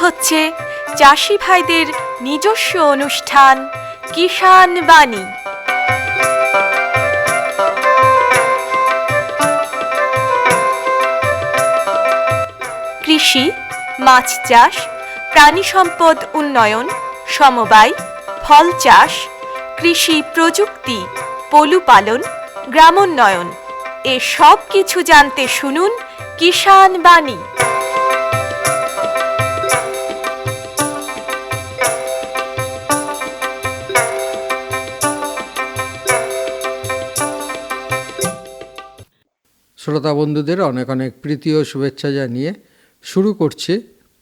হচ্ছে চাষি ভাইদের নিজস্ব অনুষ্ঠান কিষান বাণী। কৃষি, মাছ চাষ, প্রাণী সম্পদ উন্নয়ন, সমবায়, ফল চাষ, কৃষি প্রযুক্তি, পশুপালন, গ্রামোন্নয়ন এ সব কিছু জানতে শুনুন কিষান বাণী। শ্রোতা বন্ধুদের অনেক অনেক প্রীতি ও শুভেচ্ছা জানিয়ে শুরু করছে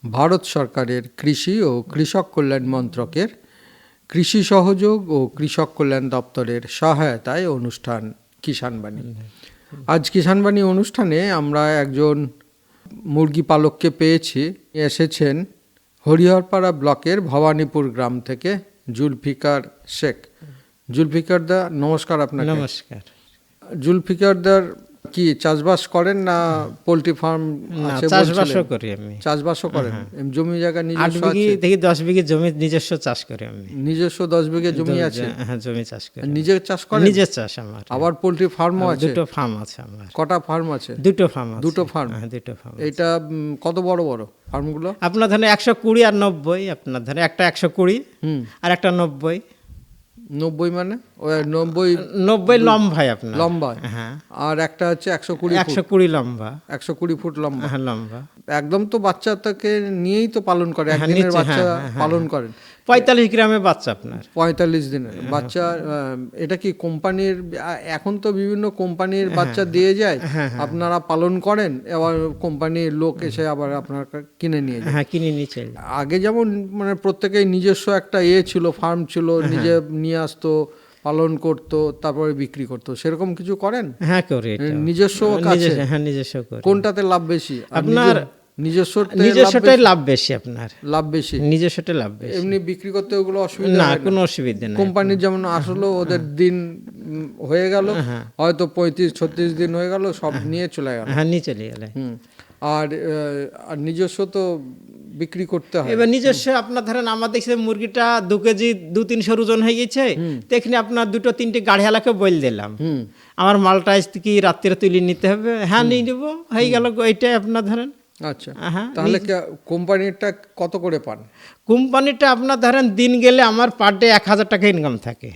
ভারত সরকারের কৃষি ও কৃষক কল্যাণ মন্ত্রকের কৃষি সহযোগ ও কৃষক কল্যাণ দপ্তরের সহায়তায় অনুষ্ঠান কিষান বাণী। আজ কিষান বাণী অনুষ্ঠানে আমরা একজন মুরগি পালককে পেয়েছি। এসেছেন হরিহরপাড়া ব্লকের ভবানীপুর গ্রাম থেকে জুলফিকার শেখ। জুলফিকার দা, নমস্কার আপনাকে। নমস্কার। জুলফিকার দার কি চাষবাস করেন না পোল্ট্রি ফার্ম আছে? চাষবাসও করি আমি। চাষবাসও করেন? জমি জায়গা 8 নিজস্ব বিঘি আছে? থেকে 10 বিঘি জমি নিজস্ব চাষ করি আমি। নিজস্ব 10 বিঘে জমি আছে? হ্যাঁ, জমি চাষ করি। নিজে চাষ করেন? নিজের চাষ আমার। আবার পোল্ট্রি ফার্মও আছে? দুটো ফার্ম আছে আমার। কটা ফার্ম আছে? দুটো ফার্ম আছে। দুটো ফার্ম? হ্যাঁ, দুটো ফার্ম। এটা কত বড় বড় ফার্মগুলো? আপনার ধরেন 120 আর 90। আপনার ধরেন একটা 120 আর একটা 90। 90 মানে ওই 90 লম্বাই আপনার। লম্বা? হ্যাঁ। আর একটা হচ্ছে 120 ফুট? 120 লম্বা। 120 ফুট লম্বা? হ্যাঁ, লম্বা। একদম তো বাচ্চাটাকে নিয়েই তো পালন করে, একদিনের বাচ্চা পালন করেন? 45 গ্রামের বাচ্চা আপনার। 45 দিনের বাচ্চা। এটা কি কোম্পানির? এখন তো বিভিন্ন কোম্পানির বাচ্চা দিয়ে যায়, আপনারা পালন করেন, এবার কোম্পানির লোক এসে আবার আপনার কিনে নিয়ে যায়? হ্যাঁ, কিনে নিয়ে চলে। আগে যেমন মানে প্রত্যেকেই নিজস্ব একটা ছিল, ফার্ম ছিল, নিজে নিয়ে আসতো, পালন করতো, তারপরে বিক্রি করতো, সেরকম কিছু করেন? হ্যাঁ, করি। নিজস্ব কাছে? হ্যাঁ, নিজস্ব করি। কোনটাতে লাভ বেশি আপনার? নিজস্বটাই লাভ বেশি আপনার। লাভ বেশি? নিজস্বটাই লাভ বেশি। এমনি বিক্রি করতে ওগুলো অসুবিধা না, হয় না? কোনো অসুবিধা নেই। কোম্পানির যেমন আসলো, ওদের দিন হয়ে গেল, হয়তো 35-36 দিন হয়ে গেল, সব নিয়ে চলে গেল। হ্যাঁ, নিয়ে চলে গেলে। আর নিজস্ব তো বিক্রি করতে হয়। এবার নিজস্ব আপনার ধরেন আমার দেখছি মুরগিটা 2 কেজি 200-300 ওজন হয়ে গেছে, দেখনি আপনার 2-3টি গাড়িওয়ালাকে বল দিলাম আমার মালটা আজ কি রাত্রে তুলে নিতে হবে। হ্যাঁ, নিয়ে নেবো, হয়ে গেল। এইটাই আপনার ধরেন। আচ্ছা, তাহলে কোম্পানিটা কত করে পান? কোম্পানিটা আপনার ধরেন দিন গেলে আমার পার ডে 1000 টাকা ইনকাম থাকে।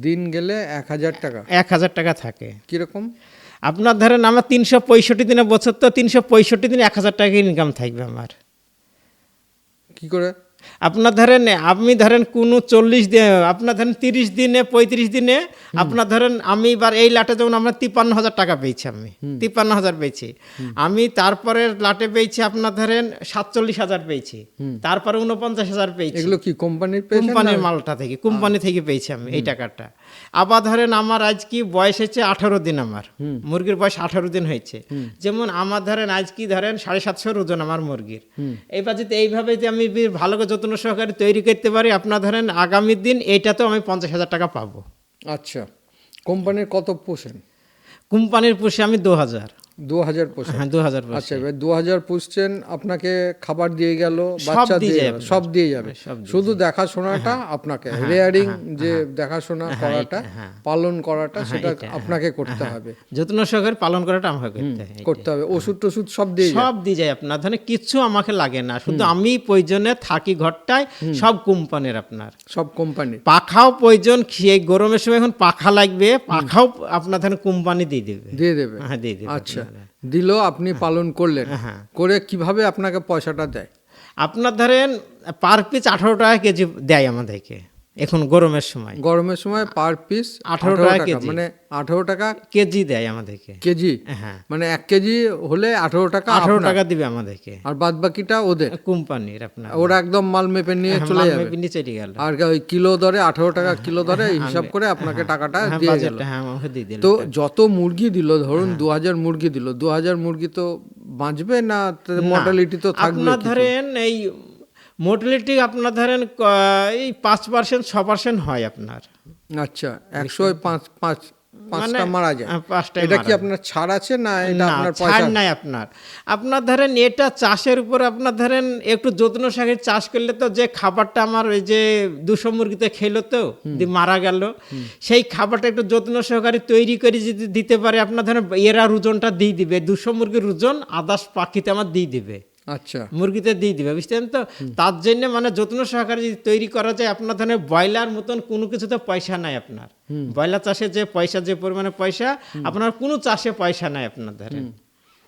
দিন গেলে 1000 টাকা? 1000 টাকা থাকে। কিরকম? আপনার ধরেন আমার 365 দিনে বছর, তো 365 দিনে 1000 টাকা ইনকাম থাকবে আমার। কি করে? আপনার ধরেন আপনি ধরেন কোনো 40 দিন, আপনার ধরেন 30 দিনে 35 দিনে আপনার ধরেন আমি এবার এই লাটে যেমন আমরা 53,000 টাকা পেয়েছি, আমি 53,000 পেয়েছি। আমি তারপরে লাটে পেয়েছি আপনার ধরেন 47,000 পেয়েছি, তারপরে 49,000 পেয়েছি। এগুলো কি কোম্পানির? কোম্পানির মালটা থেকে, কোম্পানি থেকে পেয়েছি আমি এই টাকাটা। আবার ধরেন আমার আজ কি বয়স হচ্ছে 18 দিন, আমার মুরগির বয়স 18 দিন হয়েছে। যেমন আমার ধরেন আজ কি ধরেন 750 ওজন আমার মুরগির। এইবার যদি এইভাবে যে আমি ভালো করে যত্ন সহকারে তৈরি করতে পারি, আপনার ধরেন আগামী দিন এইটাতেও আমি 50,000 টাকা পাবো। আচ্ছা, কোম্পানির কত পোষেন? কোম্পানির পুষে আমি 2000 পোষেন? হ্যাঁ, 2000। আচ্ছা, এবার 2000 পুষছেন, আপনাকে খাবার দিয়ে গেল, বাচ্চা দিয়ে গেল, সব দিয়ে যাবে, শুধু দেখাশোনাটা আপনাকে, রেয়ারিং যে দেখাশোনা করাটা, পালন করাটা, সেটা আপনাকে করতে হবে। যত্ন সহকারে পালন করাটা আমাকে করতে হবে। ওষুধ টষুধ সব দিয়ে যায় আপনার ধরেন, কিছু আমাকে লাগে না, শুধু আমি প্রয়োজনে থাকি ঘরটায়, সব কোম্পানির আপনার, সব কোম্পানি। পাখাও প্রয়োজন, এই গরমের সময় এখন পাখা লাগবে, পাখাও আপনার ধরেন কোম্পানি দিয়ে দেবে। হ্যাঁ, দিয়ে দেবে। আচ্ছা, দিল, আপনি পালন করলেন, করে কিভাবে আপনাকে পয়সাটা দেয়? আপনার ধরেন পার পিস 18 টাকা কেজি দেয় আমাদেরকে এখন গরমের সময়। গরমের সময় পার পিস 18 টাকা কেজি, মানে 18 টাকা কেজি দেয় আমাদেরকে। কেজি? হ্যাঁ, মানে 1 কেজি হলে 18 টাকা দিবে আমাদেরকে, আর বাদ বাকিটা ওদের কোম্পানির। আপনার ওরা একদম মাল মেপে নিয়ে চলে যাবে, চলে গেল। আর ওই কিলো দরে 18 টাকা কিলো দরে হিসাব করে আপনাকে টাকাটা দিয়ে গেল। তো যত মুরগি দিল, ধরুন 2000 মুরগি দিল, 2000 মুরগি তো বাঁচবে না? মর্টালিটি তো থাকবে। আপনার ধরেন এই মোর্টালিটি আপনার ধরেন এই 5%-6% হয় আপনার। আচ্ছা, 105 5টা মারা যায়। 5টায় এটা কি মারা আপনার ছাড় আছে না এটা না, আপনার ছাড় পয়সা? নাই আপনার ধরেন এটা চাষের উপর আপনার ধরেন একটু যত্ন সহকারে চাষ করলে তো যে খাবারটা আমার ওই যে 200 মুরগিতে খেলো তো দিয়ে মারা গেল, সেই খাবারটা একটু যত্ন সহকারে তৈরি করে যদি দিতে পারে আপনার ধরেন এরা ওজনটা দিয়ে দিবে, 200 মুরগির ওজন আদার্স পাখিতে আমার দিয়ে দিবে, আচ্ছা, মুরগিতে দিয়ে দিবে, বুঝতেন তো। তার জন্য মানে যত্ন সহকারে যদি তৈরি করা যায় আপনার ধরেন ব্রয়লার মতন কোনো কিছুতে পয়সা নাই আপনার। ব্রয়লার চাষে যে পয়সা, যে পরিমাণে পয়সা, আপনার কোনো চাষে পয়সা নাই আপনার ধরেন।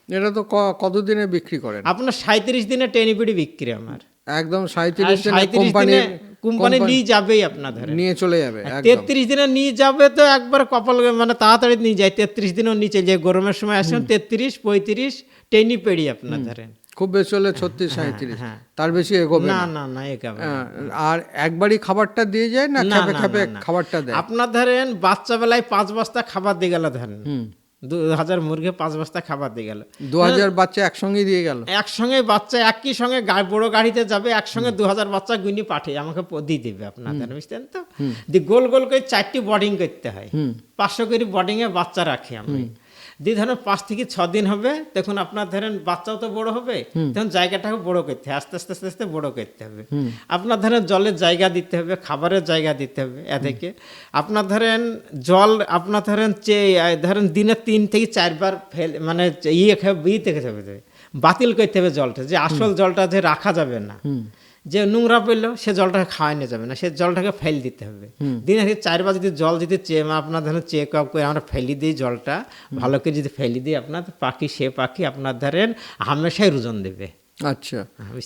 এটা তো কতদিনে বিক্রি করেন? আপনার 37 দিনে টেনিপিডি বিক্রি আমার, একদম 37 আর দিনে 37 দিনে কোম্পানি নিয়ে যাবেই আপনার ধরেন, নিয়ে চলে যাবে একদম। 33 দিনে নিয়ে যাবে তো একবার কপাল মানে তাড়াতাড়ি নিয়ে যায়, 33 দিনও নিচে যায়, গরমের সময় আসেন 33-35 টেনিপিডি আপনার ধরেন। খুব বেশি হলে 36-37, হ্যাঁ। তার বেশি এগোবে না না। না না একেবারে আর একবারই খাবারটা দিয়ে যায় না না, খেপে না, খেপে না, না। খাবারটা দেয়? আপনার ধরেন বাচ্চা বেলায় 5 বস্তা খাবার দিয়ে গেল ধরেন, 2000 মুরগি 5 বস্তা খাবার দিয়ে গেল, 2000 বাচ্চা একসঙ্গে দিয়ে গেল? একসঙ্গে বাচ্চা একই সঙ্গে বড় গাড়িতে যাবে, একসঙ্গে 2000 বাচ্চা গুনি পাঠিয়ে আমাকে দিয়ে দিবে আপনাদের, বুঝতেন তো। দিয়ে গোল গোল করে 4টি বোর্ডিং করতে হয়, 500 করে বোর্ডিংয়ে বাচ্চা রাখি আমি। দিয়ে ধরেন 5 থেকে 6 দিন হবে, তখন আপনার ধরেন বাচ্চাও তো বড় হবে, তখন জায়গাটাকে বড় করতে হয়, আস্তে আস্তে আস্তে আস্তে বড় করতে হবে। আপনার ধরেন জলের জায়গা দিতে হবে, খাবারের জায়গা দিতে হবে, এদিকে আপনার ধরেন জল আপনার ধরেন ধরেন দিনে 3 থেকে 4 বার মানে বিয়েতে খেতে হবে, বাতিল করতে হবে জলটা, যে আসল জলটা যে রাখা যাবে না, যে নোংরা পড়লো সে জলটাকে খাওয়ানো যাবে না, সে জলটাকে ফেল দিতে হবে। দিনে 4 বার যদি জল যদি আপনার ধরেন চেক আপ করে আমরা ফেলি দিই জলটা, ভালো করে যদি ফেলি দিই আপনার পাখি, সে পাখি আপনার ধরেন হামেশাই ওজন দেবে। আচ্ছা,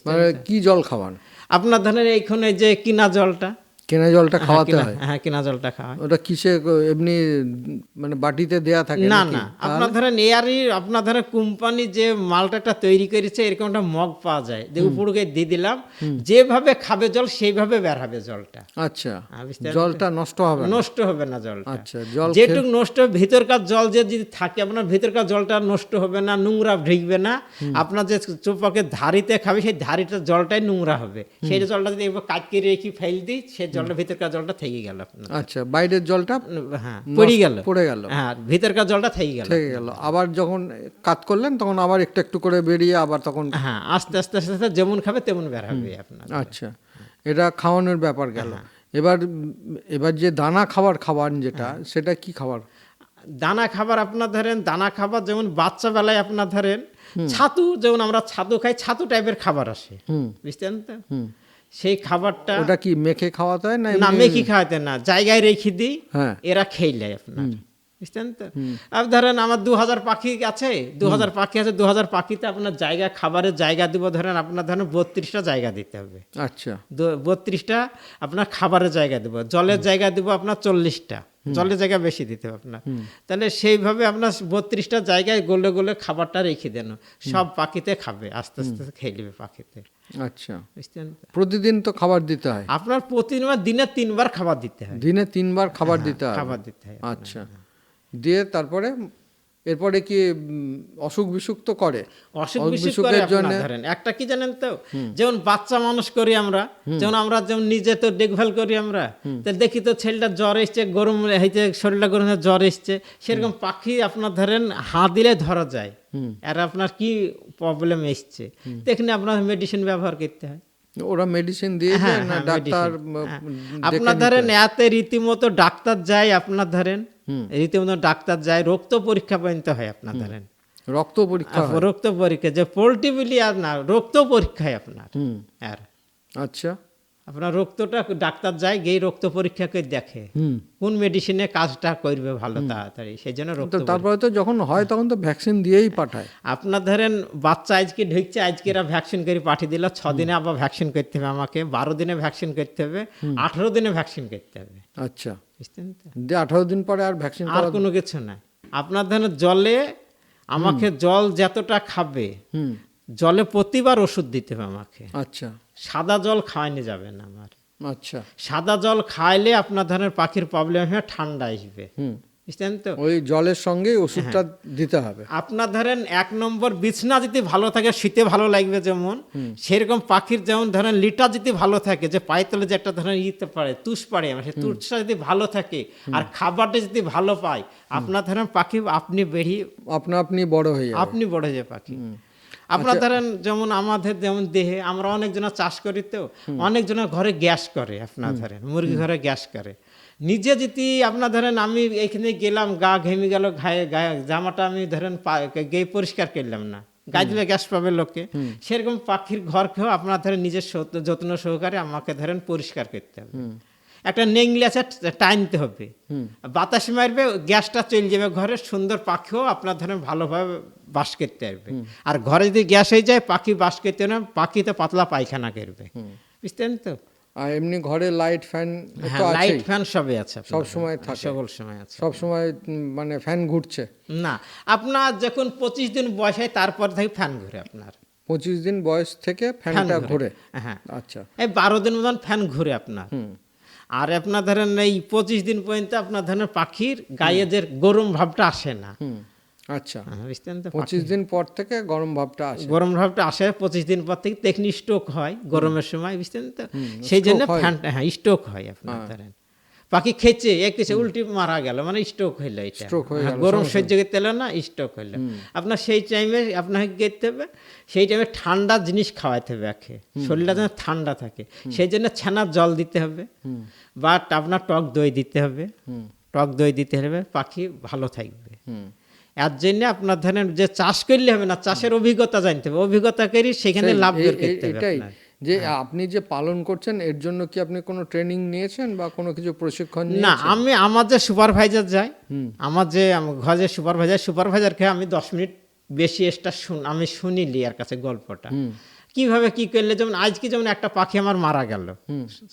মানে কি জল খাওয়ান আপনার ধরেন এইখানে যে কিনা জলটা, কেনা জলটা খাওয়াতে হয়? হ্যাঁ, কিনা জলটা খাওয়ায়। ওটা কিসে এমনি মানে বাটিতে দেয়া থাকে না নাকি? না, আপনার ধরেন এয়ারই আপনার ধরেন কোম্পানি যে মালটা একটা তৈরি করেছে, এরকম একটা মগ পাওয়া যায়, দিয়ে উপরকে দিয়ে দিলাম, যেভাবে খাবে জল সেইভাবে বের হবে জলটা। আচ্ছা, বুঝতে পারছেন? জলটা নষ্ট হবে না? নষ্ট হবে না জলটা। আচ্ছা, জল যেটুক নষ্ট ভিতরকার জল যে যদি থাকে আপনার ভিতরকার জলটা নষ্ট হবে না, নোংরা ঢুকবে না, আপনার যে চোপাকে ধারিতে খাবে সেই ধারিটা জলটাই নোংরা হবে, সেই জলটা যদি একবার কাটকে রেখে ফেল দিই, সেই জলটা ভিতরকার জলটা থেকে গেল আপনার। আচ্ছা, বাইরের জলটা হ্যাঁ পড়ে গেল, হ্যাঁ, ভিতরকার জলটা থেকে গেল। আবার যখন কাট করলেন তখন আবার একটু একটু করে বেরিয়ে আবার তখন? হ্যাঁ, আস্তে আস্তে আস্তে আস্তে যেমন খাবে তেমন বের হবে আপনার। আচ্ছা, এটা খাওয়ানোর ব্যাপার গেল। এবার যে দানা খাবার খাওয়ান যেটা, সেটা কি খাবার? দানা খাবার আপনার ধরেন, দানা খাবার যেমন বাচ্চা বেলায় আপনার ধরেন ছাতু, যেমন আমরা ছাতু খাই, ছাতু টাইপের খাবার আসে, বুঝতেন তো। সেই খাবারটা ওটা কি মেখে খাওয়াতে হয় না? না, মেখে খাওয়াতে না, জায়গায় রেখে দিই, হ্যাঁ, এরা খেয়ে আপনার, বুঝতেন তো। আর ধরেন আমার 2000 পাখি আছে, 2000 পাখি আছে, 2000 পাখিতে আপনার জায়গা, খাবারের জায়গা দিব ধরেন আপনার ধরেন 32টা জায়গা দিতে হবে। আচ্ছা, 32টা আপনার খাবারের জায়গা দিব, জলের জায়গা দিব আপনার 40টা, জলের জায়গা বেশি দিতে হবে আপনার। তাহলে সেইভাবে আপনার 32টা জায়গায় গোলে গোলে খাবারটা রেখে দেন, সব পাখিতে খাবে, আস্তে আস্তে খেয়ে নেবে পাখিতে। আচ্ছা, বুঝতেন তো। প্রতিদিন তো খাবার দিতে হয়? আপনার প্রতিদিন দিনে 3 বার খাবার দিতে হয়, দিনে 3 বার খাবার দিতে হয়? খাবার দিতে হয়। আচ্ছা, দিয়ে এরপরে কি অসুখ বিসুখ তো করে? অসুখ বিসুখ করে আপনার ধরেন একটা কি জানেন তো, যেমন বাচ্চা মানুষ করি আমরা, যেমন নিজে তো দেখভাল করি আমরা, তো দেখি তো ছেলেটা জ্বর এসছে, গরম হয়েছে, শরীরটা গরম হয়ে জ্বর এসছে, সেরকম পাখি আপনার ধরেন হাত দিলে ধরা যায়, আর আপনার কি প্রবলেম এসছে, দেখলে আপনার মেডিসিন ব্যবহার করতে হয়। ওরা মেডিসিন দিয়ে দেয় না ডাক্তার? আপনার ধরেন এতে রীতিমতো ডাক্তার যায়, আপনার ধরেন রীতিমতো ডাক্তার যায়, রক্ত পরীক্ষা পর্যন্ত হয় আপনার ধরেন, রক্ত পরীক্ষা? রক্ত পরীক্ষা যে পোল্ট্রি বিলি আর না, রক্ত পরীক্ষায় আপনার। আর আচ্ছা, আপনার রক্তটা ডাক্তার যায়, গিয়ে রক্ত পরীক্ষা করে দেখে কোন মেডিসিনে কাজটা করবে ভালো তাড়াতাড়ি, সেই জন্য রক্ত। তারপরে তো যখন হয় তখন তো ভ্যাকসিন দিয়েই পাঠায়। আপনার ধরেন বাচ্চা আজকে ঢুকছে, আজকে এরা ভ্যাকসিন করে পাঠিয়ে দিল, 6 দিনে আবার ভ্যাকসিন করতে হবে আমাকে, 12 দিনে ভ্যাকসিন করতে হবে, 18 দিনে ভ্যাকসিন করতে হবে। আচ্ছা, বুঝতেন তো। 18 দিন পরে আর ভ্যাকসিন? আর কোনো কিছু নাই আপনার ধরেন জলে আমাকে, জল যতটা খাবে জলে প্রতিবার ওষুধ দিতে হবে আমাকে। আচ্ছা, সাদা জল খাওয়ানো যাবে না আমার। আচ্ছা, সাদা জল খাইলে আপনার ধরেন পাখির প্রবলেম হয়, ঠান্ডা আসবে, বুঝছেন তো? ওই জলের সঙ্গে ওষুধটা দিতে হবে। আপনার ধরেন 1 নম্বর বিছনা যদি ভালো থাকে শীতে ভালো লাগবে, যেমন সেরকম পাখির যেমন ধরেন লিটার যদি ভালো থাকে, যে পায়ের তলে যে একটা ধরেন ইতে পারে তুষ পারে, সেই তুষটা যদি ভালো থাকে আর খাবারটা যদি ভালো পায়, আপনার ধরেন পাখি আপনি বেরিয়ে আপনি বড় হয়ে যাবে। আপনি বড় হয়ে যাবে পাখি। আপনার ধরেন যেমন আমাদের যেমন দেহে আমরা অনেকজনা চাষ করি, তো অনেকজনের ঘরে গ্যাস করে, আপনার ধরেন মুরগি ঘরে গ্যাস করে। নিজে যদি আপনার ধরেন আমি এইখানে গেলাম, গা ঘেমে গেল, গায়ে জামাটা আমি ধরেন গিয়ে পরিষ্কার করলাম না, গায়ে দিলে গ্যাস পাবে লোকে, সেরকম পাখির ঘরকেও আপনার ধরেন নিজের যত্ন সহকারে আমাকে ধরেন পরিষ্কার করতে হবে। একটা নেংলি আছে টানতে হবে, বাতাস মারবে, গ্যাসটা চলে যাবে ঘরে, সুন্দর পাখিও আপনার ধরেন ভালোভাবে বাস করতে পারবে। আর ঘরে যদি গ্যাস হয়ে যায় পাখি বাস করতে না, পাখি তো পাতলা পায়খানা করবে, বুঝতেন তো? আর এমনি ঘরে লাইট ফ্যান তো আছে, লাইট ফ্যান সবই আছে, সব সময় থাকে, সকল সময় আছে, সব সময় মানে ফ্যান ঘুরছে না। আপনার যখন 25 দিন বয়স হয় তারপর থেকে ফ্যান ঘুরে, আপনার 25 দিন বয়স থেকে ফ্যানটা ঘুরে। হ্যাঁ, আচ্ছা, এই 12 দিন মতন ফ্যান ঘুরে আপনার। আর আপনার ধরেন এই 25 দিন পর্যন্ত আপনার ধরেন পাখির গায়ে যে গরম ভাবটা আসে না। আচ্ছা, বুঝতেন তো? 25 দিন পর থেকে গরম ভাবটা আসে। গরম ভাবটা আসে 25 দিন পর থেকে, দেখনি স্ট্রোক হয় গরমের সময়, বুঝতেন তো? সেই জন্য ফ্যানটা, হ্যাঁ স্ট্রোক হয় আপনার ধরেন। পাখি খেয়েছে একেছে উল্টি মারা গেল, মানে স্ট্রোক হইলো, এটা গরম সহ্য করতে হলো না, স্ট্রোক হইলো। আপনার সেই টাইমে আপনাকে করতে হবে, সেই টাইমে ঠান্ডা জিনিস খাওয়াইতে হবে, শরীরটা যেন ঠান্ডা থাকে, সেই জন্য ছানার জল দিতে হবে, বা আপনার টক দই দিতে হবে, টক দই দিতে হবে, পাখি ভালো থাকবে। এর জন্য আপনার ধরেন যে চাষ করলে হবে না, চাষের অভিজ্ঞতা জানতে হবে, অভিজ্ঞতা করি সেখানে লাভ বের করতে হবে আপনার। যে আপনি যে পালন করছেন এর জন্য কি আপনি কোনো ট্রেনিং নিয়েছেন বা কোনো কিছু প্রশিক্ষণ না, নিয়েছেন? আমি আমার যে সুপারভাইজার যাই, আমার যে ঘরে সুপারভাইজারকে আমি 10 মিনিট বেশি এক্সট্রা আমি শুনিলি এর কাছে গল্পটা কিভাবে কি করলে। যেমন আজকে যেমন একটা পাখি আমার মারা গেল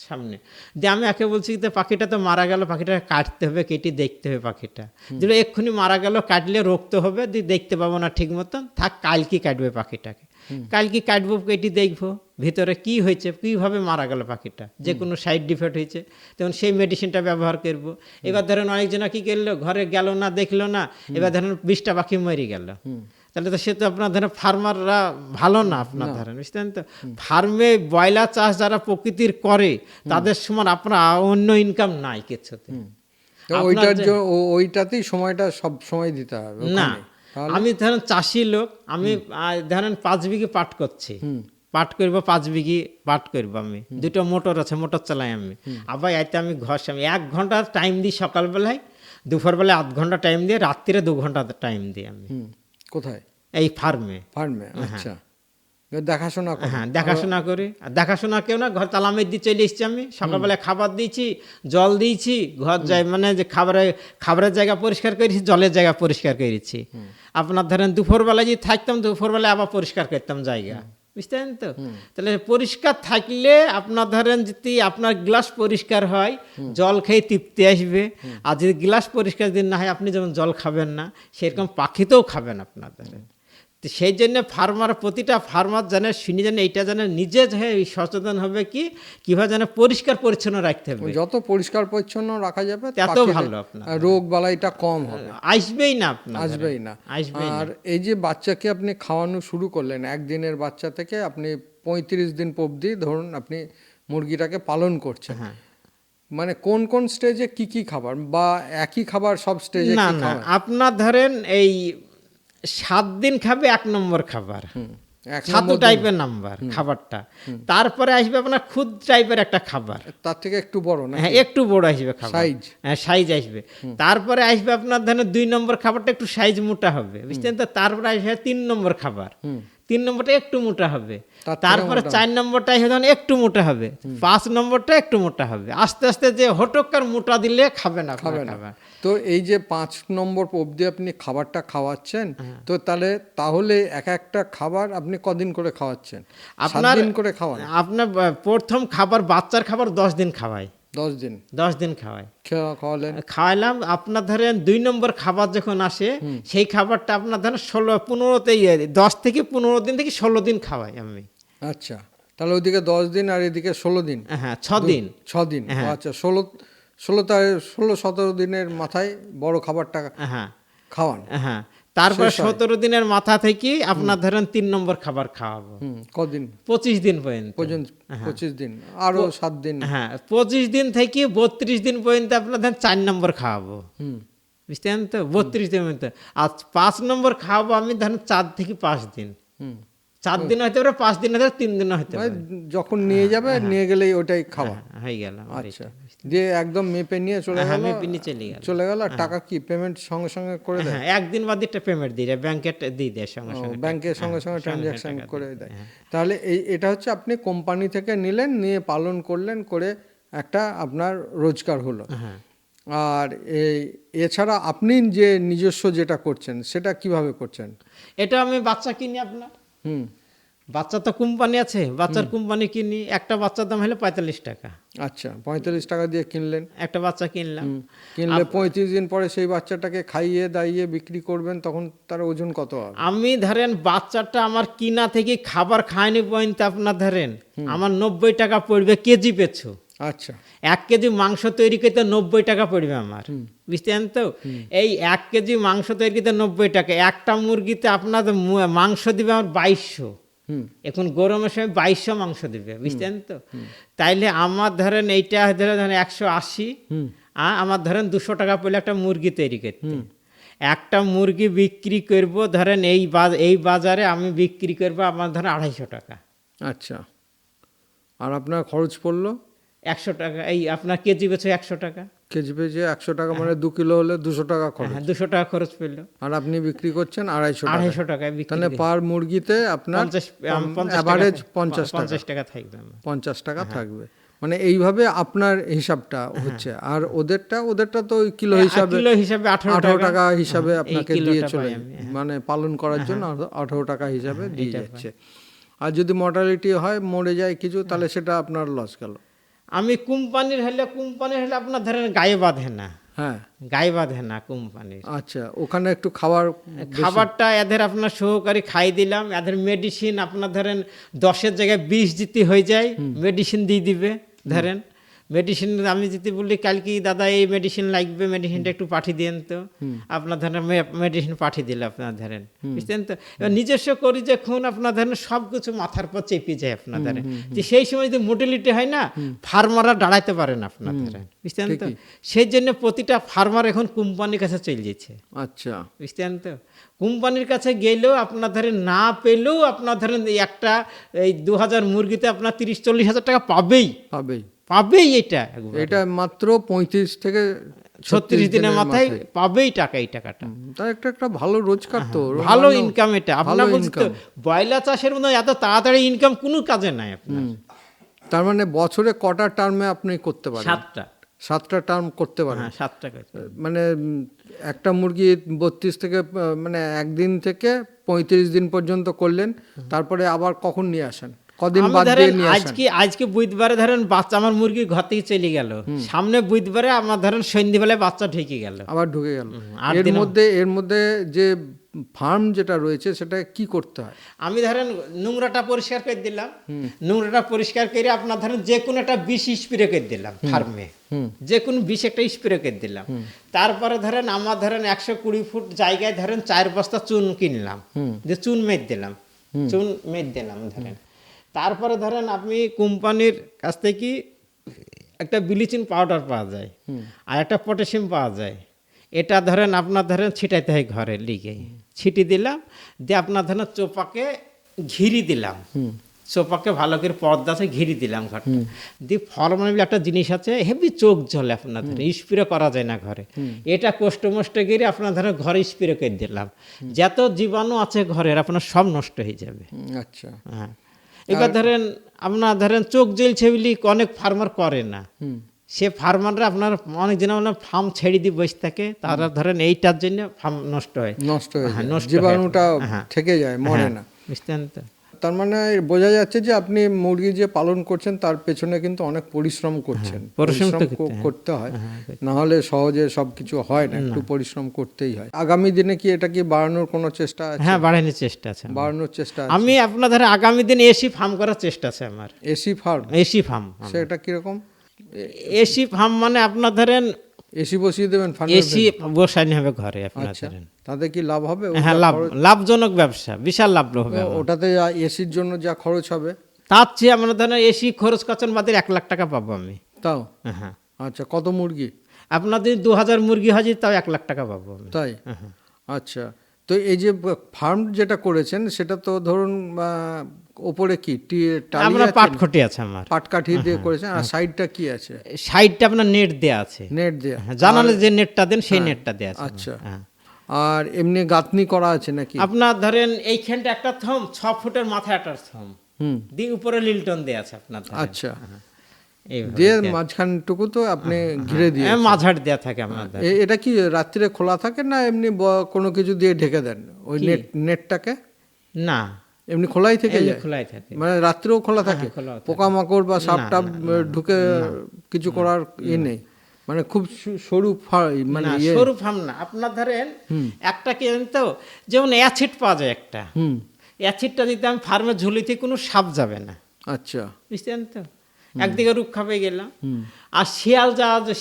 সামনে দিয়ে, আমি একে বলছি যে পাখিটা তো মারা গেল, পাখিটা কাটতে হবে, কেটে দেখতে হবে পাখিটা, যেটা এক্ষুনি মারা গেল, কাটলে রক্ত হবে, দিয়ে দেখতে পাবো না ঠিক মতন, থাক কালকে কাটবে পাখিটাকে, কালকে কাটবো, কেটে দেখবো ভিতরে কি হয়েছে, কীভাবে মারা গেল পাখিটা, যে কোনো সাইড ডিফেক্ট হয়েছে, তখন সেই মেডিসিনটা ব্যবহার করব। এবার ধরেন অনেকজনা কী করলো, ঘরে গেল না, দেখলো না, এবার ধরেন 20টা পাখি মরে গেল, তাহলে তো সে তো আপনার ধরেন ফার্মাররা ভালো না, আপনার ধরেন, বুঝতেন তো? ফার্মে ব্রয়লার চাষ যারা প্রকৃতির করে তাদের সমান আপনার অন্য ইনকাম নাই কিছুতে। ওইটাতেই সময়টা সব সময় দিতে হবে না। আমি ধরেন চাষি লোক, আমি ধরেন 5 বিঘি পাট করছি, পাট করবো 5 বিঘি পাট করবো, আমি 2টো মোটর আছে, মোটর চালাই আমি, আবার এতে আমি আমি 1 ঘন্টা টাইম দিই সকালবেলায়, দুপুরবেলায় 1/2 ঘন্টা টাইম দিয়ে, রাত্রিরে 2 ঘন্টা টাইম দিই আমি। কোথায়? এই ফার্মে। আচ্ছা, দেখাশোনা করি। হ্যাঁ, দেখাশোনা করি। আর দেখাশোনা কেউ না, ঘর তালা মেরে দিয়ে চলে এসেছি আমি, সকালবেলায় খাবার দিয়েছি, জল দিয়েছি, ঘর যাই মানে যে খাবারের জায়গা পরিষ্কার করেছি, জলের জায়গা পরিষ্কার করেছি। আপনার ধরেন দুপুরবেলায় যদি থাকতাম, দুপুরবেলায় আবার পরিষ্কার করতাম জায়গা, বুঝতেন তো? তাহলে পরিষ্কার থাকলে আপনার ধরেন যদি আপনার গ্লাস পরিষ্কার হয়, জল খেয়ে তৃপ্তি আসবে। আর যদি গ্লাস পরিষ্কার যদি না হয়, আপনি যেমন জল খাবেন না, সেরকম পাখিতেও খাবেন আপনার ধরেন। তো সেই জন্য প্রতিটা ফার্মার জানে, শুনি জানে, এইটা জানে, নিজে সচেতন হবে কিভাবে জানে পরিষ্কার পরিচ্ছন্ন রাখতে হবে। যত পরিষ্কার পরিচ্ছন্ন রাখা যাবে তত ভালো, আপনার রোগ বালাইটা কম হবে, আসবেই না, আপনার আসবেই না। আর এই যে বাচ্চাকে আপনি খাওয়ানো শুরু করলেন, 1 দিনের বাচ্চা থেকে আপনি 35 দিন অবধি ধরুন আপনি মুরগিটাকে পালন করছেন, মানে কোন কোন স্টেজে কি কি খাবার, বা একই খাবার সব স্টেজে? না না, আপনার ধরেন এই 7 দিন খাবে 1 নম্বর খাবার, 7 টাইপের নাম্বার খাবারটা, তারপরে আসবে আপনার খুদ টাইপের একটা খাবার, তার থেকে একটু বড় না? হ্যাঁ, একটু বড় আসবে খাবার, সাইজ আসবে। তারপরে আসবে আপনার ধরেন 2 নম্বর খাবারটা একটু সাইজ মোটা হবে, বুঝছেন তো? তারপরে আসবে 3 নম্বর খাবার, 3 নম্বরটা একটু মোটা হবে, তারপরে 4 নম্বরটা একটু মোটা হবে, 5 নম্বরটা একটু মোটা হবে, আস্তে আস্তে যে হটকার মোটা দিলে খাবে না। তো এই যে 5 নম্বর অবধি আপনি খাবারটা খাওয়াচ্ছেন, তো তাহলে একটা খাবার আপনি কদিন করে খাওয়াচ্ছেন? 7 দিন করে খাওয়ান? আপনার প্রথম খাবার, বাচ্চার খাবার 10 দিন খাওয়াই, 10 দিন খাওয়াইলাম। আপনার ধরেন 2 নম্বর খাবার যখন আসে, সেই খাবারটা আপনার ধরেন 10 থেকে 15 দিন থেকে 16 দিন খাওয়াই আমি। আচ্ছা, তাহলে ওইদিকে 10 দিন আর এদিকে 16 দিন? হ্যাঁ, 6 দিন। 6 দিন, আচ্ছা। 16-17 দিনের মাথায় বড় খাবারটা হ্যাঁ খাওয়ান। হ্যাঁ, তারপর শেষ হয়। 17 দিনের মাথা থেকে আপনার ধরেন 3 নম্বর খাবার খাওয়াবো কদিন 25 দিন পর্যন্ত। পর্যন্ত? 25 দিন, আরো 7 দিন। হ্যাঁ, 25 দিন থেকে 32 দিন পর্যন্ত আপনার ধরেন 4 নম্বর খাওয়াবো, হুম বুঝতেন তো? 32 দিন পর্যন্ত। আর 5 নম্বর খাওয়াবো আমি ধরেন 4 থেকে 5 দিন। হুম 4 দিন হতে পারে, 5 দিন হতে পারে, 3 দিন হতে মানে পারে। যখন নিয়ে যাবে, নিয়ে গেলেই ওটাই খাওয়া। হয়ে গেল আমার আচ্ছা, এটা। দিয়ে একদম মেপে নিয়ে চলে হ্যাঁ, গেল, আমি পিনি চলে গেল। আর টাকা কি পেমেন্ট সঙ্গে সঙ্গে করে দেয়? হ্যাঁ, একদিন বাদে একটা পেমেন্ট দিয়ে দেয়, ব্যাংকে দিয়ে দেয় সঙ্গে সঙ্গে। ব্যাংকের সঙ্গে সঙ্গে ট্রানজ্যাকশন করে দেয়। তাহলে এটা হচ্ছে আপনি কোম্পানি থেকে নিলেন, নিয়ে পালন করলেন, করে একটা আপনার রোজগার হলো। হ্যাঁ, আর এছাড়া আপনি যে নিজস্ব যেটা করছেন সেটা কিভাবে করছেন? এটা আমি বাচ্চা কিনি আপনার। হুম বাচ্চা তো কোম্পানি আছে, বাচ্চার কোম্পানি কিনি। একটা বাচ্চার দাম হলো 45 টাকা। আচ্ছা, 45 টাকা দিয়ে কিনলেন। একটা বাচ্চা কিনলাম। কিনলে 35 দিন পরে সেই বাচ্চাটাকে খাইয়ে দাইয়ে বিক্রি করবেন, তখন তার ওজন কত হবে? আমি ধরেন বাচ্চাটা আমার কিনা থেকে খাবার খায়নি পর্যন্ত আপনার ধরেন আমার 90 টাকা পড়বে কেজি পেছু। আচ্ছা, 1 কেজি মাংস তৈরি করতে 90 টাকা পড়বে আমার, বুঝতেন তো? এই 1 কেজি মাংস তৈরি করতে 90 টাকা। একটা মুরগিতে আপনার মাংস দিবে আমার 2200। এখন গরমের সময় 2200 মাংস দিবে, বুঝতেন তো? তাইলে আমার ধরেন এইটা ধরেন 180, আমার ধরেন 200 টাকা পড়লে একটা মুরগি তৈরি করতে। একটা মুরগি বিক্রি করব ধরেন এই বাজারে আমি বিক্রি করবো আমার ধরেন 250 টাকা। আচ্ছা, আর আপনার খরচ পড়লো 100 টাকা। এই আপনার কেজি বেছে 100 টাকা। কেজি পেয়েছে 100 টাকা, মানে 2 কিলো হলে 200 টাকা খরচ। হ্যাঁ, 200 টাকা খরচ পেল। আর আপনি বিক্রি করছেন 250 টাকা। 250 টাকায় বিক্রি। তাহলে পার মুরগিতে আপনার 50 অ্যাভারেজ 50 টাকা, 50 টাকা থাকবে আমার। 50 টাকা থাকবে। মানে এইভাবে আপনার হিসাবটা হচ্ছে। আর ওদেরটা তো ওই কিলো হিসাবে, কিলো হিসাবে 18 টাকা হিসাবে এই আপনাকে কিলোটা দিয়ে পাই চলে, আমি। মানে পালন করার জন্য 18 টাকা হিসাবে দিয়ে যাচ্ছে। আর যদি মর্টালিটি হয়, মরে যায় কিছু, তাহলে সেটা আপনার লস গেল। আমি কোম্পানির হলে আপনার ধরেন গায়ে বাঁধে না। হ্যাঁ, গায়ে বাঁধে না কোম্পানির। আচ্ছা, ওখানে একটু খাবারটা এদের আপনার সহকারী খাই দিলাম। এদের মেডিসিন আপনার ধরেন 10-এর জায়গায় 20 দিতে হয়ে যায়, মেডিসিন দিয়ে দিবে। ধরেন মেডিসিন আমি যদি বলি কালকে দাদা এই মেডিসিন লাগবে, মেডিসিনটা একটু পাঠিয়ে দেন তো, আপনার ধরেন মেডিসিন পাঠিয়ে দিলে আপনার ধরেন, বুঝতেন তো? এবার নিজস্ব করি যখন আপনার ধরেন সব কিছু মাথার পর চেপে যায় আপনার ধরেন, যে সেই সময় যদি মোটিলিটি হয় না, ফার্মাররা দাঁড়াইতে পারে না আপনার ধরেন, বুঝতেন তো? সেই জন্য প্রতিটা ফার্মার এখন কোম্পানির কাছে চলে যাচ্ছে। আচ্ছা, বুঝতেন তো? কোম্পানির কাছে গেলেও আপনার ধরেন না পেলেও আপনার ধরেন একটা এই 2000 মুরগিতে আপনার 30-40 হাজার টাকা পাবেই। এটা মাত্র 35 থেকে 36 দিনের মাথায় পাবেই টাকা। এই টাকাটা তার একটা ভালো রোজগার, তো ভালো ইনকাম। এটা আপনার বলছি তো, ব্রয়লার চাষের মধ্যে এত তাড়াতাড়ি ইনকাম কোনো কাজে নাই আপনার। তার মানে বছরে কটা টার্মে আপনি করতে পারেন? 7টা টার্ম করতে পারেন। হ্যাঁ, 7টা। মানে একটা মুরগি 32 থেকে মানে একদিন থেকে 35 দিন পর্যন্ত করলেন, তারপরে আবার কখন নিয়ে আসেন? কদিন বাদ দিয়ে নিয়ে আসেন? আজকে বুধবারে ধরেন বাচ্চা আমার মুরগি ঘর থেকে চলে গেল, সামনে বুধবারে আমার ধরেন সন্ধ্যেবেলায় বাচ্চা ঢুকে গেল। আবার ঢুকে গেল। এর মধ্যে যে ফার্ম যেটা রয়েছে সেটা কি করতে হয়? আমি ধরেন নোংরাটা পরিষ্কার করে দিলাম। নোংরাটা পরিষ্কার করে আপনার ধরেন যে কোনো একটা বিষ স্প্রে করে দিলাম ফার্মে, যে কোনো বিষ একটা স্প্রে করে দিলাম। তারপরে ধরেন আমার ধরেন 120 ফুট জায়গায় ধরেন 4 বস্তা চুন কিনলাম, যে চুন মেদ দিলাম, ধরেন। তারপরে ধরেন আপনি কোম্পানির কাছ থেকে একটা ব্লিচিং পাউডার পাওয়া যায়, আর একটা পটাশিয়াম পাওয়া যায়। এটা ধরেন আপনার ধরেন ছিটাইতে হয় ঘরে লিগে, ছিটি দিলাম, দিয়ে আপনার ধরেন চোপাকে ঘিরি দিলাম, চোপাকে ভালো করে পর্দা আছে ঘিরি দিলাম ঘরটা দিয়ে। ফরমাল একটা জিনিস আছে, হেভি চোখ জ্বলে আপনার ধরেন, স্প্রে করা যায় না ঘরে। এটা কষ্ট মষ্ট গিয়ে আপনার ধরেন ঘরে স্প্রে করে দিলাম, যত জীবাণু আছে ঘরের আপনার সব নষ্ট হয়ে যাবে। আচ্ছা, হ্যাঁ। এবার ধরেন আপনার ধরেন চোখ জ্বলছে বলি অনেক ফার্মার করে না, সে ফার্মাররা আপনার অনেক দিন আপনার ফার্ম ছেড়ে দিয়ে বসে থাকে, তারা ধরেন এইটার জন্য ফার্ম নষ্ট হয়, জীবাণুটা থেকে যায়, মরে না, বুঝতেন তো? তার মানে বোঝা যাচ্ছে যে আপনি মুরগি যে পালন করছেন তার পেছনে কিন্তু অনেক পরিশ্রম করছেন। পরিশ্রম করতে হয়, না হলে সহজে সবকিছু হয় না, একটু পরিশ্রম করতেই হয়। আগামী দিনে কি এটা কি বাড়ানোর কোনো চেষ্টা আছে? হ্যাঁ, বাড়ানোর চেষ্টা আছে। আমি আপনার ধরে আগামী দিনে এসি ফার্ম করার চেষ্টা আছে আমার। AC farm? এসি ফার্ম সেটা কিরকম? এসি ফার্ম মানে আপনার ধরেন এসি বসিয়ে দেবেন ফার্মে? এসি বসানি হবে ঘরে আপনার আচ্ছা, ধরেন। তাতে কি লাভ হবে? হ্যাঁ, লাভজনক ব্যবসা, বিশাল লাভ হবে আমার। ওটাতে এসির জন্য যা খরচ হবে তার চেয়ে আমরা ধরেন এসি খরচ খরচন বাদে 1 লাখ টাকা পাবো আমি। তাও? হ্যাঁ, আচ্ছা, কত মুরগি? আপনার যদি 2000 মুরগি হয় তাও 1 লাখ টাকা পাবো আমি। তাই? আচ্ছা, তো এই যে ফার্ম যেটা করেছেন সেটা তো ধরুন ওপরে কি টালি আমরা আছে? পাটখটি আছে আমার, পাটকাঠি দিয়ে করেছেন, আর সাইডটা কি আছে? সাইডটা আপনার নেট দেয়া আছে, নেট দেয়া? জানালে যে নেটটা দেন সেই নেটটা দেয়া আছে। আচ্ছা, হ্যাঁ। আর এমনি গাঁথনি করা আছে নাকি? আপনার ধরেন এইখানটা একটা থম, 6 ফুটের মাথায় একটা থম, দিয়ে উপরে লিল্টন দেয়া আছে আপনার ধরেন। আচ্ছা, এইভাবে দিয়ে মাঝখানটুকু তো আপনি ঘিরে দিয়ে? মাঝার দেয়া থাকে আপনার। এটা কি রাত্রিরে খোলা থাকে না এমনি কোনো কিছু দিয়ে ঢেকে দেন ওই নেটটাকে? না, এমনি খোলাই থেকে যায়? খোলাই থাকে, মানে রাত্রেও খোলা থাকে? খোলা থাকে। পোকামাকড় বা সাপ টাপ ঢুকে কিছু করার নেই? মানে খুব সরু মানে না, সরু ফার্ম না। আপনার ধরেন একটা কি জানেন তো, যেমন অ্যাসিড পাওয়া যায় একটা, অ্যাসিডটা দিতে আমি ফার্মে ঝুলিতে কোনো সাপ যাবে না। আচ্ছা, বুঝতেন তো? একদিকে রুক্ষা পেয়ে গেলাম। আর শিয়াল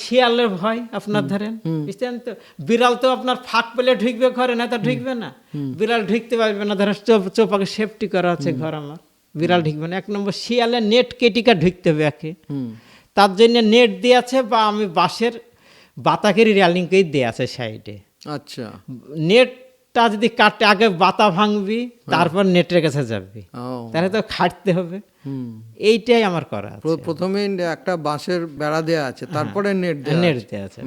শিয়ালের ভয় আপনার ধরেন, বুঝতেন তো? বিড়াল তো আপনার ফাঁক পেলে ঢুকবে ঘরে, না তো ঢুকবে না। বিড়াল ঢুকতে পারবে না, ধরেন চোপাকে সেফটি করা আছে ঘর আমার, বিড়াল ঢুকবে না। 1 নম্বর শিয়ালের নেট কেটিকা ঢুকতে হবে একে, তার জন্য নেট দিয়ে আছে, বা আমি বাঁশের বাতাকেরই রেলিংকেই দিয়ে আছে সাইডে। আচ্ছা, নেটটা যদি কাটে আগে বাতা ভাঙবি, তারপর নেটের কাছে যাবি, তাহলে তো খাটতে হবে। এইটাই আমার করা আছে। প্রথমে একটা বাঁশের বেড়া দেয়া আছে, তারপরে নেট দেয়া আছে,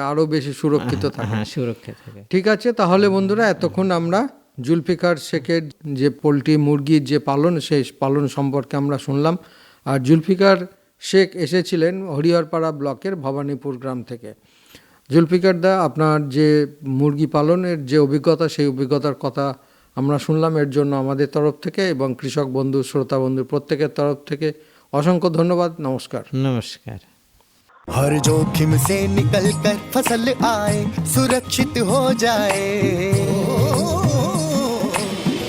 আরো বেশি সুরক্ষিত থাকে। হ্যাঁ, সুরক্ষিত থাকে। ঠিক আছে, তাহলে বন্ধুরা এতক্ষণ আমরা জুলফিকার শেখের যে পোলট্রি মুরগির যে পালন, সেই পালন সম্পর্কে আমরা শুনলাম। আর জুলফিকার শেখ এসেছিলেন হরিহরপাড়া ব্লকের ভবানীপুর গ্রাম থেকে। জুলফিকার দা, আপনার যে মুরগি পালনের যে অভিজ্ঞতা, সেই অভিজ্ঞতার কথা আমরা শুনলাম। এর জন্য আমাদের তরফ থেকে এবং কৃষক বন্ধু, শ্রোতা বন্ধু প্রত্যেকের তরফ থেকে অসংখ্য ধন্যবাদ। নমস্কার। নমস্কার। हर जोखिम से निकल कर फसल आए, सुरक्षित हो जाए।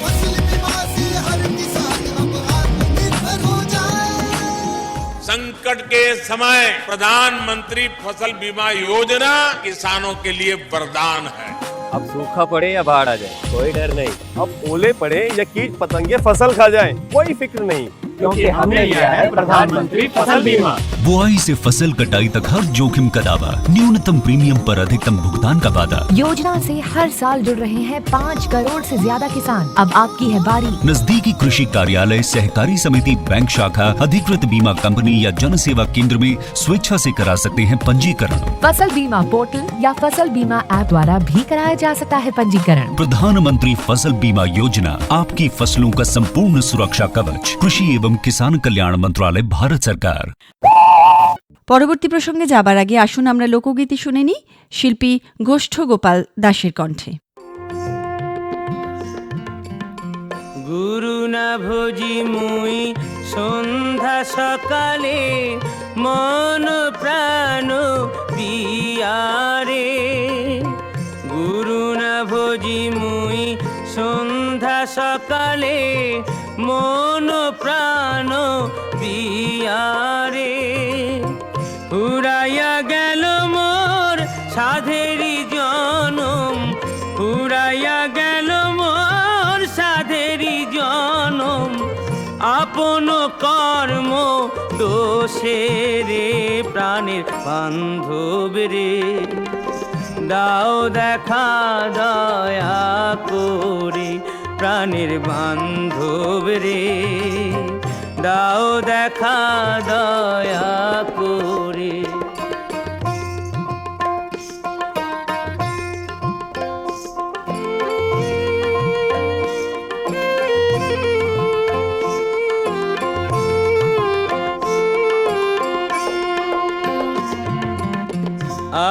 फसल बीमा से हर किसान अब आत्मनिर्भर हो जाए। संकट के समय प्रधानमंत्री फसल बीमा योजना किसानों के लिए वरदान है। अब सूखा पड़े या बाढ़ आ जाए, कोई डर नहीं। अब ओले पड़े या कीट पतंगे फसल खा जाए, कोई फिक्र नहीं, क्योंकि हमने लिया है प्रधानमंत्री फसल बीमा। बुआई से फसल कटाई तक हर जोखिम का दावा, न्यूनतम प्रीमियम पर अधिकतम भुगतान का वादा। योजना से हर साल जुड़ रहे हैं 5 करोड़ से ज्यादा किसान। अब आपकी है बारी। नजदीकी कृषि कार्यालय, सहकारी समिति, बैंक शाखा, अधिकृत बीमा कंपनी या जन सेवा केंद्र में स्वेच्छा से करा सकते हैं पंजीकरण। फसल बीमा पोर्टल या फसल बीमा ऐप द्वारा भी कराया जा सकता है पंजीकरण। प्रधानमंत्री फसल बीमा योजना, आपकी फसलों का संपूर्ण सुरक्षा कवच। कृषि एवं किसान कल्याण मंत्रालय, भारत सरकार। পরবর্তী প্রসঙ্গে যাবার আগে আসুন আমরা লোকগীতি শুনে নিই শিল্পী গোষ্ঠ গোপাল দাসের কণ্ঠে। গুরু না ভোজি মুই সন্ধ্যা সকালে, মন প্রাণ দিয়ারে। গুরু না ভোজি মুই সন্ধ্যা সকালে, মন প্রাণ দিয়ারে। উড়াইয়া গেল মোর সাধেরি জনম, উড়াইয়া গেল মোর সাধেরি জনম। আপন কর্ম দোষে রে প্রাণের বান্ধব রে, দাও দেখা দয়া করে প্রাণের বান্ধব রে, দাও দেখা দয়া করে।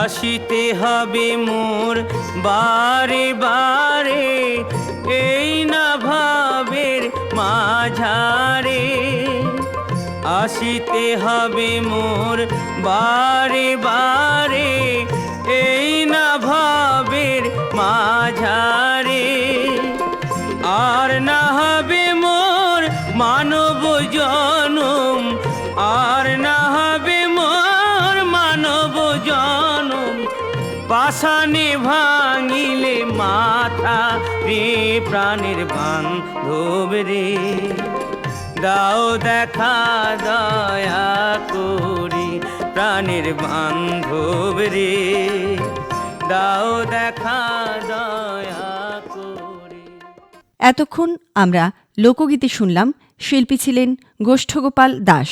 আসিতে হবে মোর বারে বারে, এই না ভাবের মাঝারে। আসিতে হবে মোর বারে বারে, এই না ভাবের মাঝারে। আর না হবে মোর মানব জনম, আর না হবে মোর পাশানে ভাঙিলে মাথা রে প্রাণের বান্ধব রে, দাও দেখা দয়া করি প্রাণের বান্ধব রে, দাও দেখা দয়া করি। এতক্ষণ আমরা লোকগীতি শুনলাম। শিল্পী ছিলেন গোষ্ঠগোপাল দাস।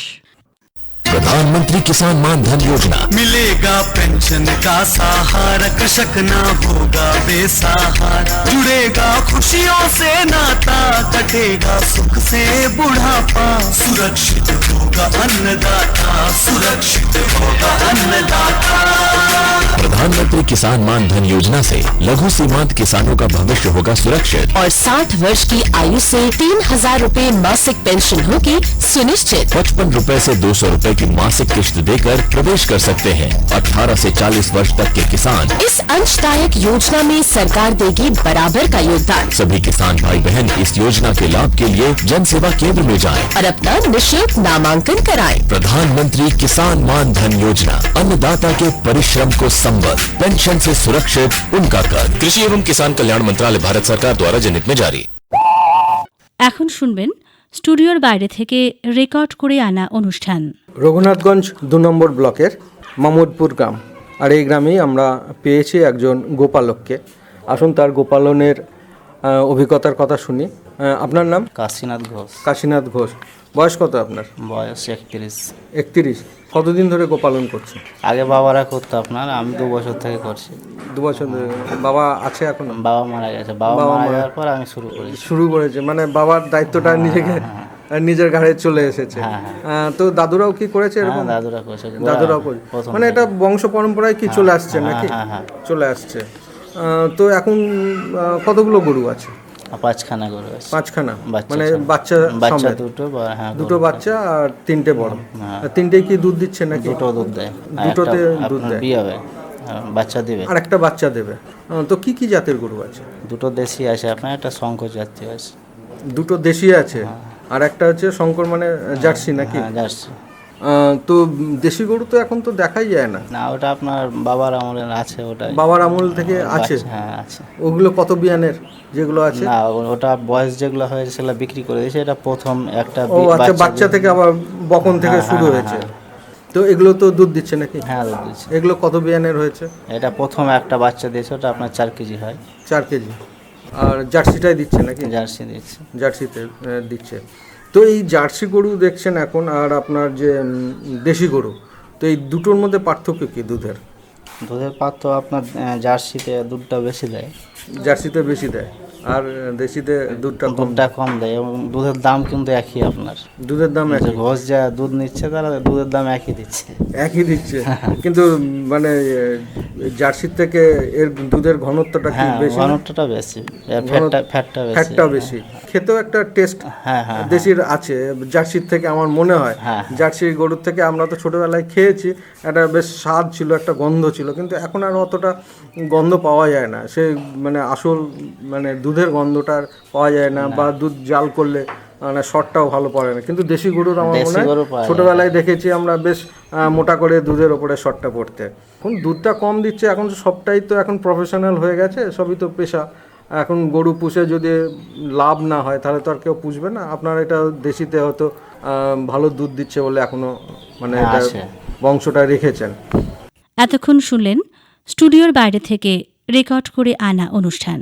प्रधानमंत्री किसान मान धन योजना, मिलेगा पेंशन का सहारा, कृषक ना होगा बेसहारा, जुड़ेगा खुशियों से नाता, कटेगा सुख से बुढ़ापा, सुरक्षित होगा अन्नदाता, सुरक्षित होगा अन्नदाता। प्रधानमंत्री किसान मान धन योजना से लघु सीमांत किसानों का भविष्य होगा सुरक्षित और 60 वर्ष की आयु से 3000 रूपए मासिक पेंशन होगी सुनिश्चित। 55 रुपए से 200 रुपए की मासिक किश्त देकर प्रवेश कर सकते हैं। 18 से 40 वर्ष तक के किसान इस अंशदायक योजना में सरकार देगी बराबर का योगदान। सभी किसान भाई बहन इस योजना के लाभ के लिए जन सेवा केंद्र में जाएं और अपना निःशुल्क नामांकन कराएं। प्रधानमंत्री किसान मान धन योजना, अन्नदाता के परिश्रम को संबल, पेंशन से सुरक्षित उनका कर। कृषि एवं किसान कल्याण मंत्रालय, भारत सरकार द्वारा जनहित में जारी। এখন শুনবেন স্টুডিওর বাইরে থেকে রেকর্ড করে আনা অনুষ্ঠান। রঘুনাথগঞ্জ 2 নম্বর ব্লকের মামুদপুর গ্রাম, আর এই গ্রামেই আমরা পেয়েছি একজন গোপালককে। আসুন তার গোপালনের অভিজ্ঞতার কথা শুনি। আপনার নাম? কাশীনাথ ঘোষ। কাশীনাথ ঘোষ। বয়স কত আপনার? বয়স 31। 31। কতদিন ধরে গোপালন করছে? আগে বাবারা করতো আপনার, আমি 2 বছর থেকে করছি। 2 বছর ধরে। বাবা আছে এখন? বাবা মারা গেছে। বাবা মারা যাওয়ার পর আমি শুরু করেছি। মানে বাবার দায়িত্বটা নিজেকে নিজের ঘাড়ে চলে এসেছে। তো দাদুরাও কি করেছে এরকম? দাদুরা করেছে। দাদুরাও করে, মানে এটা বংশ পরম্পরায় কি চলে আসছে নাকি? চলে আসছে। তো এখন কতগুলো গরু আছে? 5খানা গরু আছে। 5খানা, মানে বাচ্চা দুটো? হ্যাঁ, দুটো বাচ্চা আর 3টে বড়। 3টেই কি দুধ দিচ্ছে নাকি? দুটো দুধ দেয়। দুটোতে দুধ দেয়। বিয়ে হবে, বাচ্চা দেবে। আর একটা বাচ্চা দেবে। তো কি কি জাতের গরু আছে? দুটো দেশি আছে আপনার, একটা শঙ্কর জাতীয় আছে। দুটো দেশি আছে, আর একটা হচ্ছে শঙ্কর, মানে জার্সি নাকি? জার্সি। তো দেশি গরু তো এখন তো দেখাই যায় না। না, ওটা আপনার বাবার আমলের আছে। ওটা বাবার আমল থেকে আছে? হ্যাঁ, আছে। ওগুলো কত বিয়ানের যেগুলো আছে? না, ওটা বয়স যেগুলো হয়েছে সেগুলো বিক্রি করে দিয়েছে। এটা প্রথম একটা। ও আচ্ছা, বাচ্চা থেকে আবার বকন থেকে শুরু হয়েছে। তো এগুলো তো দুধ দিচ্ছে নাকি? হ্যাঁ, দুধ দিচ্ছে। এগুলো কত বিয়ানের হয়েছে? এটা প্রথম একটা বাচ্চা দিয়েছে, ওটা আপনার 4 কেজি হয়। 4 কেজি। আর জার্সিটাই দিচ্ছে নাকি? জার্সি দিচ্ছে। জার্সিতে দিচ্ছে। তো এই জার্সি গরু দেখছেন এখন, আর আপনার যে দেশি গরু, তো এই দুটোর মধ্যে পার্থক্য কি? দুধের পাত্র আপনার জার্সিতে দুধটা বেশি দেয়। জার্সিতে বেশি দেয়, আর দেশিতে দুধটা কম দেয়। এবং দুধের দাম কিন্তু একই আপনার। দুধের দাম একই? ঘোষ যা দুধ নিচ্ছে তারা দুধের দাম একই দিচ্ছে। কিন্তু মানে জার্সির থেকে এর দুধের ঘনত্বটা কি বেশি? ঘনত্বটা বেশি, ফ্যাটটা বেশি। খেতেও একটা টেস্ট দেশির আছে জার্সির থেকে আমার মনে হয়। জার্সির গরুর থেকে আমরা তো ছোটবেলায় খেয়েছি, একটা বেশ স্বাদ ছিল, একটা গন্ধ ছিল, কিন্তু এখন আর অতটা গন্ধ পাওয়া যায় না। সে মানে আসল মানে দুধের গন্ধটা পাওয়া যায় না, বা দুধ জাল করলে মানে শটটাও ভালো পড়ে না। কিন্তু দেশি গরুর আমার মনে হয় ছোটবেলায় দেখেছি আমরা বেশ মোটা করে দুধের ওপরে শটটা পড়তে। এখন দুধটা কম দিচ্ছে, এখন সবটাই তো এখন প্রফেশনাল হয়ে গেছে, সবই তো পেশা। এখন গরু পুষে যদি লাভ না হয় তাহলে তো আর কেউ পুষবে না। আপনার এটা দেশিতে হয়তো ভালো দুধ দিচ্ছে বলে এখনো মানে এটা বংশটা রেখেছেন। এতক্ষণ শুনলেন স্টুডিওর বাইরে থেকে রেকর্ড করে আনা অনুষ্ঠান।